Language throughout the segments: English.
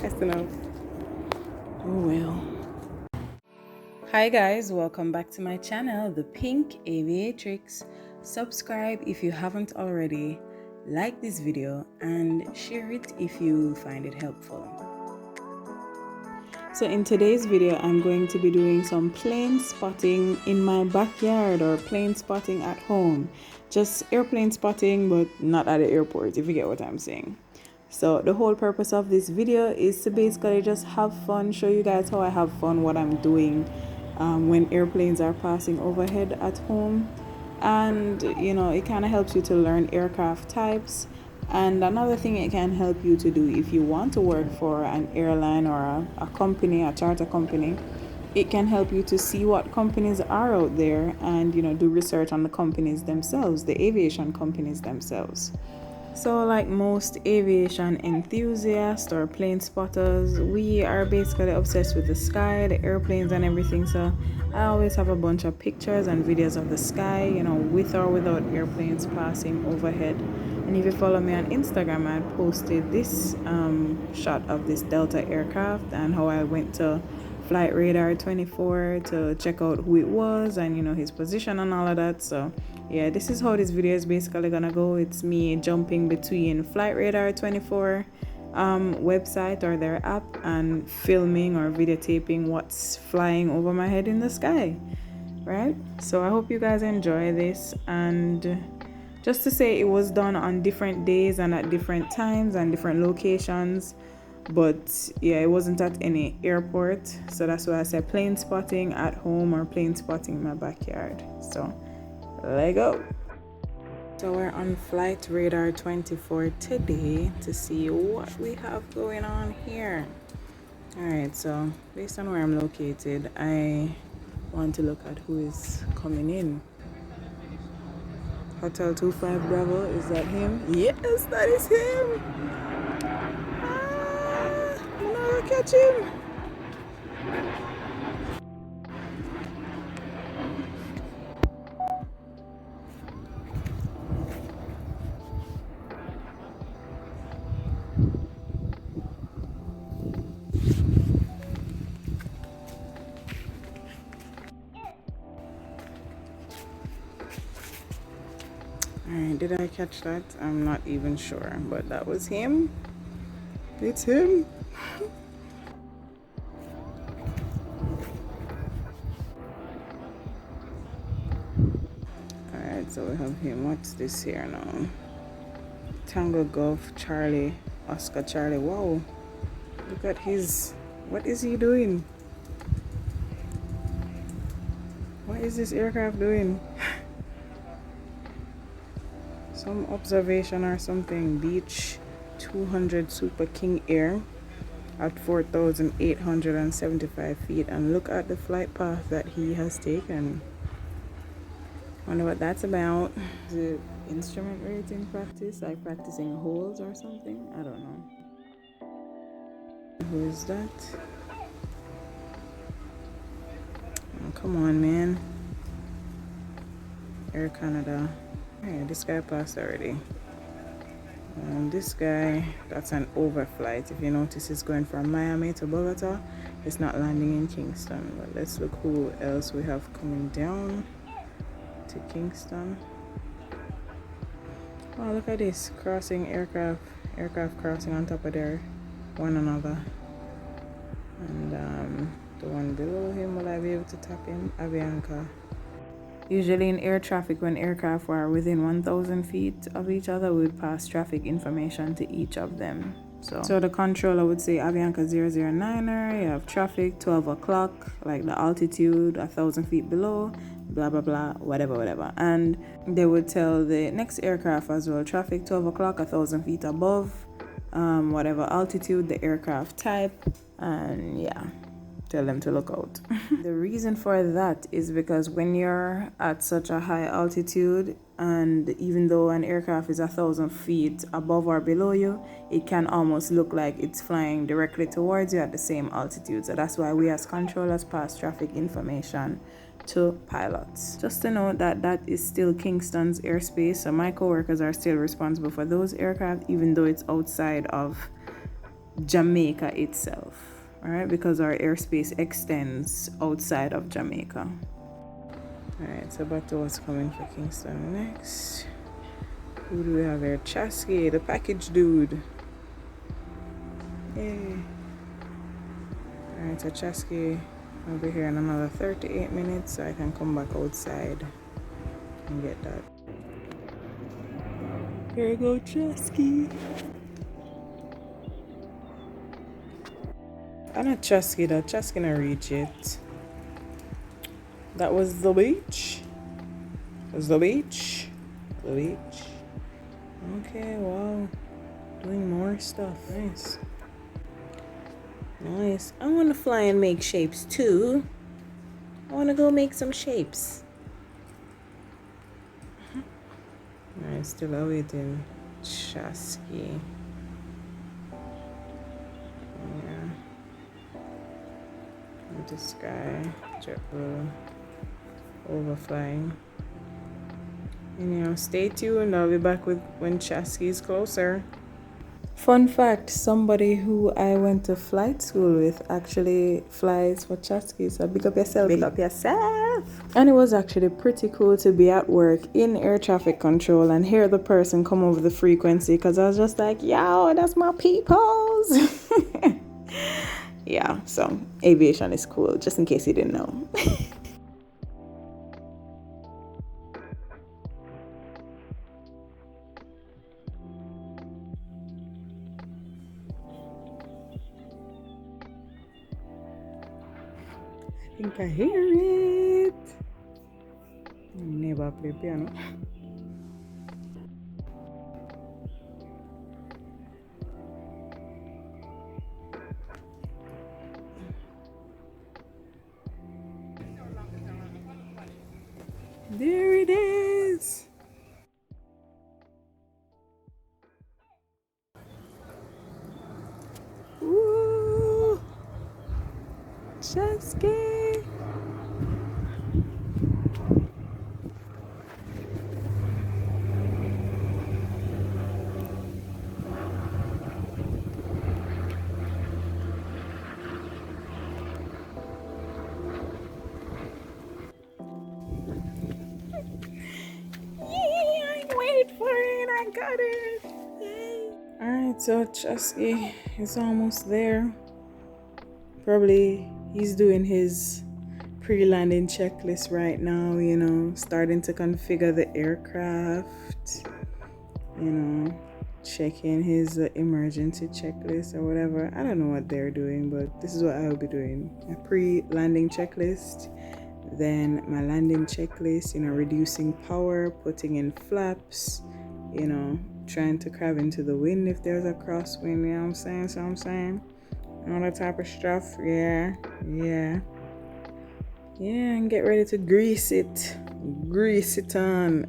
fast enough. Oh well. Hi guys, welcome back to my channel, The Pink Aviatrix. Subscribe if you haven't already, like this video and share it if you find it helpful. So in today's video, I'm going to be doing some plane spotting in my backyard or plane spotting at home. Just airplane spotting, but not at the airport, if you get what I'm saying. So the whole purpose of this video is to basically just have fun, show you guys how I have fun, what I'm doing when airplanes are passing overhead at home. And you know, it kind of helps you to learn aircraft types. And another thing it can help you to do if you want to work for an airline or a company, a charter company, it can help you to see what companies are out there and, you know, do research on the companies themselves, the aviation companies themselves. So like most aviation enthusiasts or plane spotters, we are basically obsessed with the sky, the airplanes and everything. So I always have a bunch of pictures and videos of the sky, you know, with or without airplanes passing overhead. And if you follow me on Instagram, I posted this shot of this Delta aircraft and how I went to FlightRadar24 to check out who it was and, you know, his position and all of that. So yeah, this is how this video is basically gonna go. It's me jumping between FlightRadar24 website or their app and filming or videotaping what's flying over my head in the sky, right? So I hope you guys enjoy this. And just to say, it was done on different days and at different times and different locations. But yeah, it wasn't at any airport. So that's why I said plane spotting at home or plane spotting in my backyard. So let's go. So we're on FlightRadar24 today to see what we have going on here. Alright, so based on where I'm located, I want to look at who is coming in. Hotel 25 Bravo, is that him? Yes, that is him! I'm not gonna catch him! Alright, did I catch that? I'm not even sure, but that was him. It's him. Alright, so we have him. What's this here now? Tango Golf Charlie, Oscar Charlie. Wow, look at his. What is he doing? What is this aircraft doing? Some observation or something. Beach 200 Super King Air at 4,875 feet. And look at the flight path that he has taken. Wonder what that's about. Is it instrument rating practice? Like practicing holes or something? I don't know. Who is that? Oh, come on, man. Air Canada. Yeah, this guy passed already. This guy, that's an overflight. If you notice, he's going from Miami to Bogota. It's not landing in Kingston. But let's look who else we have coming down to Kingston. Oh, look at this. Crossing aircraft crossing on top of their one another. And the one below him, will I be able to tap him? Avianca. Usually in air traffic, when aircraft were within 1,000 feet of each other, we would pass traffic information to each of them. So the controller would say Avianca 009er, you have traffic 12 o'clock, like the altitude 1,000 feet below, blah blah blah, whatever. And they would tell the next aircraft as well, traffic 12 o'clock 1,000 feet above, whatever altitude, the aircraft type, and yeah, tell them to look out. The reason for that is because when you're at such a high altitude, and even though an aircraft is 1,000 feet above or below you, it can almost look like it's flying directly towards you at the same altitude. So that's why we as controllers pass traffic information to pilots. Just to note that that is still Kingston's airspace, so my co-workers are still responsible for those aircraft, even though it's outside of Jamaica itself, all right, because our airspace extends outside of Jamaica. All right, so back to what's coming for Kingston next. Who do we have here? Chasky, the package dude. Yay. All right, so Chasky will be here in another 38 minutes, so I can come back outside and get that. Here we go, Chasky. I'm not Chasky though. Chasky not reach it. That was the beach. Was the beach? The beach. Okay, wow. Doing more stuff. Nice. Nice. I want to fly and make shapes too. I want to go make some shapes. Alright, still awaiting Chasky. Yeah. Into sky. JetBlue. Overflying. And stay tuned. I'll be back with when Chasky is closer. Fun fact, somebody who I went to flight school with actually flies for Chasky, so big up yourself. Big up yourself. And it was actually pretty cool to be at work in air traffic control and hear the person come over the frequency, because I was just like, yo, that's my peoples. Yeah, so aviation is cool, just in case you didn't know. I think I hear it. Never play piano. There it is. Woo! Chasky. Alright, so Chasky is almost there. Probably he's doing his pre-landing checklist right now, starting to configure the aircraft, checking his emergency checklist or whatever. I don't know what they're doing, but this is what I'll be doing. A pre-landing checklist, then my landing checklist, reducing power, putting in flaps, trying to crab into the wind if there's a crosswind, you know what I'm saying? All that type of stuff. Yeah, and get ready to grease it on.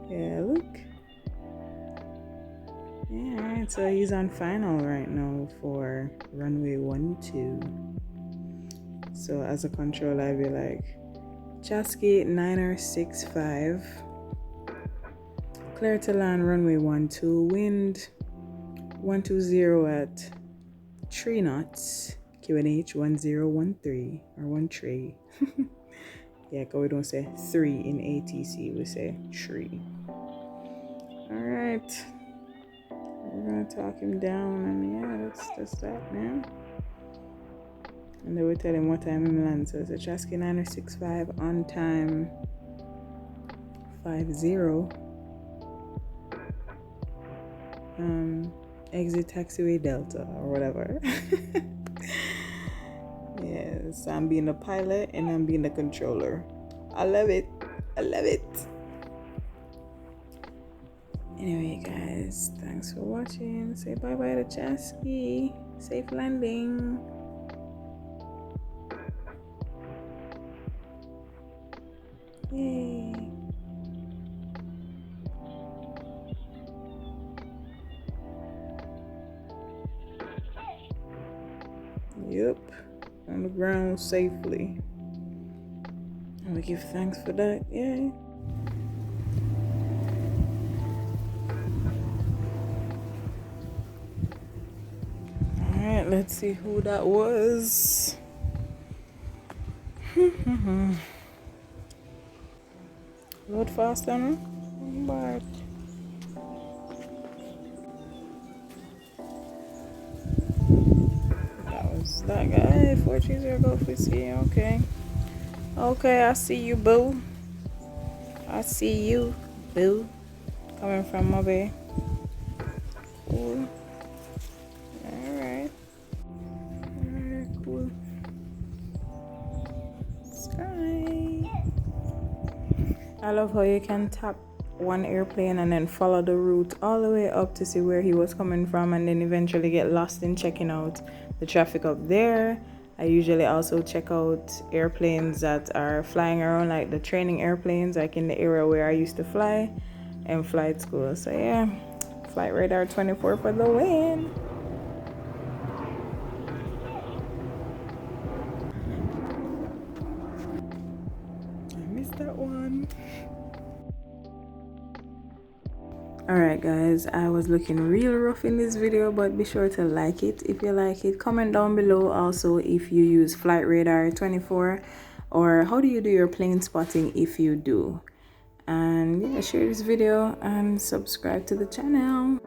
Yeah, look. Yeah, alright, so he's on final right now for runway 12. So as a controller, I'd be like, Chasky 965, clear to land runway 12, wind 120 at 3 knots, QNH 1013 or 13. Yeah, because we don't say 3 in ATC, we say 3. Alright, we're gonna talk him down, and yeah, that's that, man. And then we tell him what time he lands. So it's a Chasky 965 on time 50. Exit taxiway Delta or whatever. Yes, so I'm being the pilot and I'm being the controller. I love it. Anyway, guys, thanks for watching. Say bye-bye to Chasky. Safe landing. Yay. Yep, on the ground safely. And we give thanks for that. Yay. Alright, let's see who that was. Load faster, no? But that was that guy. 430 Golf Whiskey. Okay. Okay, I see you, boo. I see you, boo. Coming from my bay. Cool. Alright. Alright, cool. Sky. I love how you can tap one airplane and then follow the route all the way up to see where he was coming from, and then eventually get lost in checking out the traffic up there. I usually also check out airplanes that are flying around, like the training airplanes, like in the area where I used to fly in flight school. So yeah, FlightRadar24 for the win. I missed that one. Alright guys, I was looking real rough in this video, but be sure to like it if you like it. Comment down below also if you use FlightRadar24, or how do you do your plane spotting if you do. And yeah, share this video and subscribe to the channel.